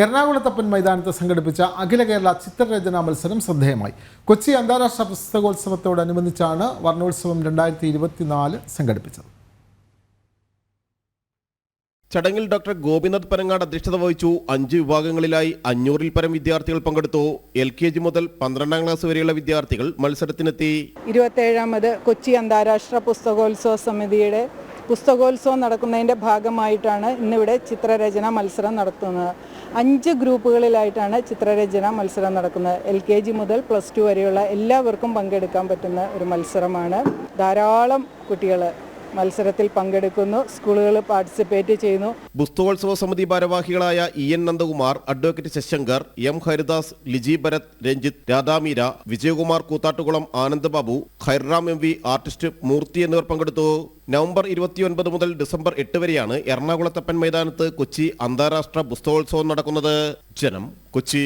എറണാകുളത്തപ്പൻ മൈതാനത്ത് സംഘടിപ്പിച്ച അഖില കേരള ചിത്രരചനാ മത്സരം ശ്രദ്ധേയമായി. കൊച്ചി അന്താരാഷ്ട്ര പുസ്തകോത്സവത്തോടനുബന്ധിച്ചാണ് വർണ്ണോത്സവം 2024 സംഘടിപ്പിച്ചത്. ചടങ്ങിൽ ഡോക്ടർ ഗോപിനാഥ് പനങ്ങാട് അധ്യക്ഷത വഹിച്ചു. 5 വിഭാഗങ്ങളിലായി 500-ൽ പരം വിദ്യാർത്ഥികൾ പങ്കെടുത്തു. LKG മുതൽ 12ാം ക്ലാസ് വരെയുള്ള വിദ്യാർത്ഥികൾ മത്സരത്തിനെത്തി. 27ാമത് കൊച്ചി അന്താരാഷ്ട്ര പുസ്തകോത്സവ സമിതിയുടെ പുസ്തകോത്സവം നടക്കുന്നതിൻ്റെ ഭാഗമായിട്ടാണ് ഇന്നിവിടെ ചിത്രരചന മത്സരം നടത്തുന്നത്. 5 ഗ്രൂപ്പുകളിലായിട്ടാണ് ചിത്രരചന മത്സരം നടക്കുന്നത്. LKG മുതൽ +2 വരെയുള്ള എല്ലാവർക്കും പങ്കെടുക്കാൻ പറ്റുന്ന ഒരു മത്സരമാണ്. ധാരാളം കുട്ടികൾ മത്സരത്തിൽ പങ്കെടുക്കുന്നു, സ്കൂളുകൾ പാർട്ടിസിപ്പേറ്റ് ചെയ്യുന്നു. പുസ്തകോത്സവ സമിതി ഭാരവാഹികളായ EN Nandakumar, advocate Shashankar, M Haridas, Liji Bharath, Ranjith, Radhameera, Vijayakumar Koothattukulam, Anand Babu, Khairam MV, artist Murthy എന്നിവർ പങ്കെടുത്തു. നവംബർ 29 മുതൽ ഡിസംബർ 8 വരെയാണ് എറണാകുളത്തപ്പൻ മൈതാനത്ത് കൊച്ചി അന്താരാഷ്ട്ര പുസ്തകോത്സവം നടക്കുന്നത്. ജനം, കൊച്ചി.